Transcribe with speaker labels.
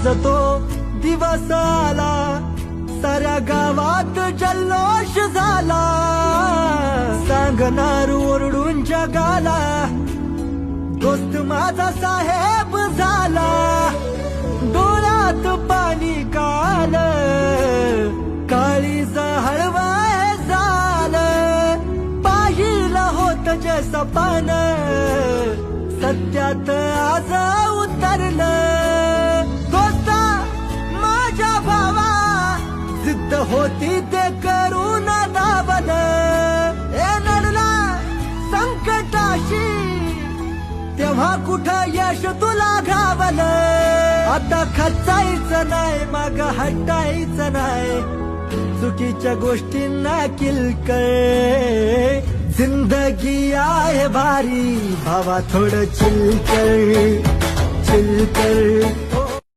Speaker 1: आज तो दिवस आला, साऱ्या गावात जल्लोष झाला, सांगणार ओरडून जगाला, दोस्त माझा साहेब झाला. डोळ्यात पाणी काल, काळीज हळवाय झालं, पाहिलं होत जे सपान, सत्यात आज उतरलं. दोस्ता माझ्या भावा, जिद्द होती ते करून दाबलं. नडला संकटाशी, तेव्हा कुठं यश तुला घावलं. आता खचायचं नाही, माग हटायचं नाही, चुकीच्या गोष्टींना किलकळ. जिंदगी आहे भारी भावा, थोडं चिलकर चिलकर.